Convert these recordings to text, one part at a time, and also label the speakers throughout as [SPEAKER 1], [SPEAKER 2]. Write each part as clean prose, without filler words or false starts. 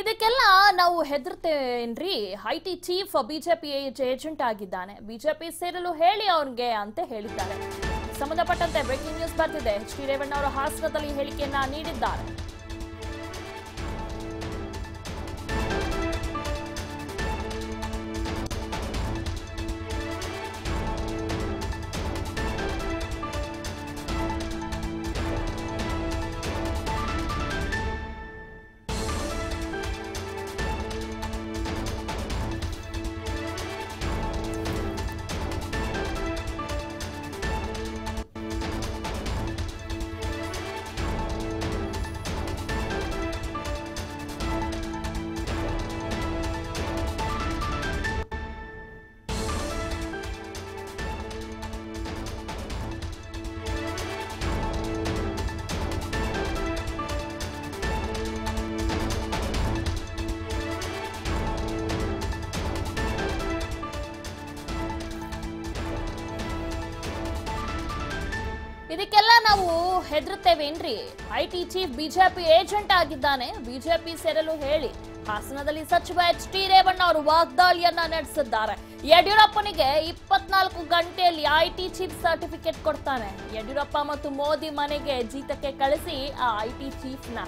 [SPEAKER 1] ಇದಕ್ಕೆಲ್ಲ ನಾವು ಹೆದರ್ತೇವೇನ್ರಿ? IT chief BJP agent ಆಗಿದ್ದಾನೆ, ಬಿಜೆಪಿ ಸೇರಲು ಹೇಳಿ ಅವನಿಗೆ ಅಂತ ಹೇಳಿದ್ದಾರೆ. ಸಂಬಂಧಪಟ್ಟಂತೆ ಬ್ರೇಕಿಂಗ್ ನ್ಯೂಸ್ ಬರ್ತಿದೆ. ಎಚ್ ಡಿ ರೇವಣ್ಣ ಅವರು ಹಾಸನದಲ್ಲಿ ಹೇಳಿಕೆಯನ್ನ ನೀಡಿದ್ದಾರೆ. ಇದಕ್ಕೆಲ್ಲ ನಾವು ಹೆದರ್ತೇವೇನ್ರಿ? ಐಟಿ ಚೀಫ್ ಬಿಜೆಪಿ ಏಜೆಂಟ್ ಆಗಿದ್ದಾನೆ, ಬಿಜೆಪಿ ಸೇರಲು ಹೇಳಿ. ಹಾಸನದಲ್ಲಿ ಸಚಿವ ಎಚ್ ಡಿ ರೇವಣ್ಣ ಅವರು ವಾಗ್ದಾಳಿಯನ್ನ ನಡೆಸಿದ್ದಾರೆ. ಯಡಿಯೂರಪ್ಪನಿಗೆ 24 ಗಂಟೆಯಲ್ಲಿ ಐಟಿ ಚೀಫ್ ಸರ್ಟಿಫಿಕೇಟ್ ಕೊಡ್ತಾನೆ. ಯಡಿಯೂರಪ್ಪ ಮತ್ತು ಮೋದಿ ಮನೆಗೆ ಜೀತಕ್ಕೆ ಕಳಿಸಿ ಆ ಐಟಿ ಚೀಫ್ನ.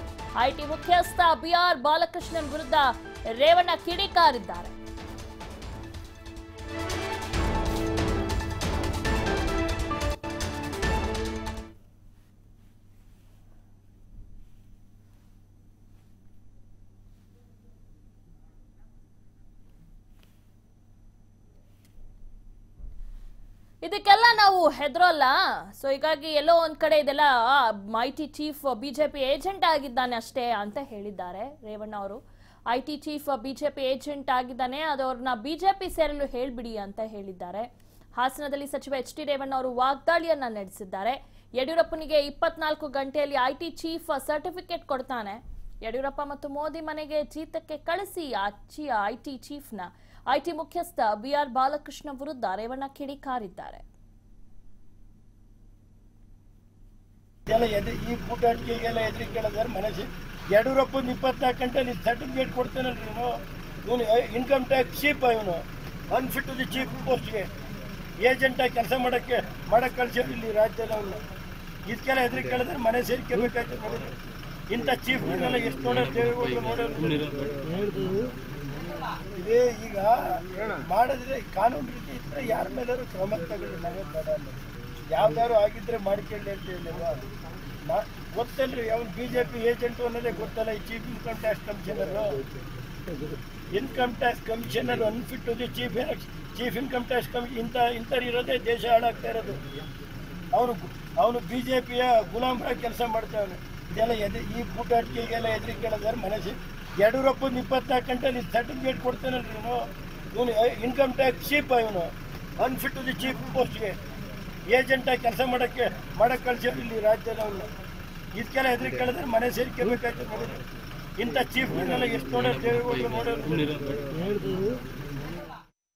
[SPEAKER 1] ಐಟಿ ಮುಖ್ಯಸ್ಥ ಬಿಆರ್ ಬಾಲಕೃಷ್ಣನ್ ವಿರುದ್ಧ ರೇವಣ್ಣ ಕಿಡಿಕಾರಿದ್ದಾರೆ. ಇದಕ್ಕೆಲ್ಲ ನಾವು ಹೆದರೋಲ್ಲ. ಸೊ ಹೀಗಾಗಿ ಎಲ್ಲೋ ಒಂದ್ ಕಡೆ ಇದೆಲ್ಲ ಐಟಿ ಚೀಫ್ ಬಿಜೆಪಿ ಏಜೆಂಟ್ ಆಗಿದ್ದಾನೆ ಅಷ್ಟೇ ಅಂತ ಹೇಳಿದ್ದಾರೆ ರೇವಣ್ಣ ಅವರು. ಐಟಿ ಚೀಫ್ ಬಿಜೆಪಿ ಏಜೆಂಟ್ ಆಗಿದ್ದಾನೆ, ಅದವ್ರನ್ನ ಬಿಜೆಪಿ ಸೇರಲು ಹೇಳ್ಬಿಡಿ ಅಂತ ಹೇಳಿದ್ದಾರೆ. ಹಾಸನದಲ್ಲಿ ಸಚಿವ ಎಚ್ ಡಿ ರೇವಣ್ಣ ಅವರು ವಾಗ್ದಾಳಿಯನ್ನ ನಡೆಸಿದ್ದಾರೆ. ಯಡಿಯೂರಪ್ಪನಿಗೆ 24 ಗಂಟೆಯಲ್ಲಿ ಐಟಿ ಚೀಫ್ ಸರ್ಟಿಫಿಕೇಟ್ ಕೊಡ್ತಾನೆ. ಯಡಿಯೂರಪ್ಪ ಮತ್ತು ಮೋದಿ ಮನೆಗೆ ಜೀತಕ್ಕೆ ಕಳಿಸಿ ಐಟಿ ಚೀಫ್ನ. ಐಟಿ ಮುಖ್ಯಸ್ಥ ಬಿಆರ್ ಬಾಲಕೃಷ್ಣ ವಿರುದ್ಧ ರೇವಣ್ಣ ಕಿಡಿಕಾರಿದ್ದಾರೆ.
[SPEAKER 2] ಈ ಕೂಟಾಟಿಕೆಗೆಲ್ಲ ಎದುರಿ ಕೇಳಿದ್ರೆ ಮನಸ್ಸು ಯಡಿಯೂರಪ್ಪ 24 ಗಂಟೆಲಿ ಸರ್ಟಿಫಿಕೇಟ್ ಕೊಡ್ತಾನಲ್ರಿ. ಇವನು ಇನ್ಕಮ್ ಟ್ಯಾಕ್ಸ್ ಚೀಫ್, ಇವನು ಅನ್ಫಿಟ್ ಟು ದಿ ಚೀಫ್ ಪೋಸ್ಟ್ಗೆ ಏಜೆಂಟ್ ಆಗಿ ಕೆಲಸ ಮಾಡಕ್ಕೆ ಕಳ್ಸಿದ್ರು ಇಲ್ಲಿ ರಾಜ್ಯದಲ್ಲಿ. ಅವನು ಇದಕ್ಕೆಲ್ಲ ಎದುರಿ ಕೇಳಿದ್ರೆ ಮನೆ ಸೇರ್ಕೋಬೇಕಾಯ್ತು. ನೋಡಿದ್ರೆ ಇಂಥ ಚೀಫ್ಗಳನ್ನೆಲ್ಲ ಎಷ್ಟು ನೋಡೋದು ಇದೇ ಈಗ ಮಾಡಿದ್ರೆ ಕಾನೂನು ರೀತಿ ಇದ್ರೆ ಯಾರ ಮೇಲಾದ್ರು ಕ್ರಮ ತಗೊಳ್ಳಿ. ನಮಗೆ ಬೇಡ ಅನ್ನೋದು ಯಾವ್ದಾದ್ರು ಆಗಿದ್ರೆ ಮಾಡಿಕೊಳ್ಳಿ ಅಂತ ಹೇಳಿಲ್ವಾ? ಗೊತ್ತಲ್ರಿ ಅವನು ಬಿಜೆಪಿ ಏಜೆಂಟು ಅನ್ನೋದೇ ಗೊತ್ತಲ್ಲ. ಈ chief income tax commissioner unfit to the chief income tax ಇಂಥವ್ರು ಇರೋದೇ ದೇಶ ಹಾಳಾಗ್ತಾ ಇರೋದು. ಅವನು ಬಿಜೆಪಿಯ ಗುಲಾಮರಾಗಿ ಕೆಲಸ ಮಾಡ್ತಾವನೆ. ಇದೆಲ್ಲ ಈ ಕೂಟಾಟಿಕೆಗೆಲ್ಲ ಎದುರಿ ಕೇಳಿದ್ರೆ ಮನಸ್ಸು ಯಡಿಯೂರಪ್ಪ 24 ಗಂಟೆಲಿ ಸರ್ಟಿಫಿಕೇಟ್ ಕೊಡ್ತಾನಲ್ರಿ. ಇವನು ಇನ್ಕಮ್ ಟ್ಯಾಕ್ಸ್ ಚೀಫ್, ಇವನು ಅನ್ಫಿಟ್ ಟು ದಿ ಚೀಫ್ ಪೋಸ್ಟ್ಗೆ ಏಜೆಂಟ್ ಆಗಿ ಕೆಲಸ ಮಾಡಕ್ಕೆ ಕಳ್ಸಿದ್ರು ಇಲ್ಲಿ ರಾಜ್ಯದಲ್ಲಿ. ಅವನು ಇದಕ್ಕೆಲ್ಲ ಎದುರಿ ಕೇಳಿದ್ರೆ ಮನೆ ಸೇರ್ಕೋಬೇಕಾಯ್ತು. ನೋಡಿದ್ರೆ ಇಂಥ ಚೀಫ್ಗಳನ್ನೆಲ್ಲ ಎಷ್ಟು ನೋಡೋದು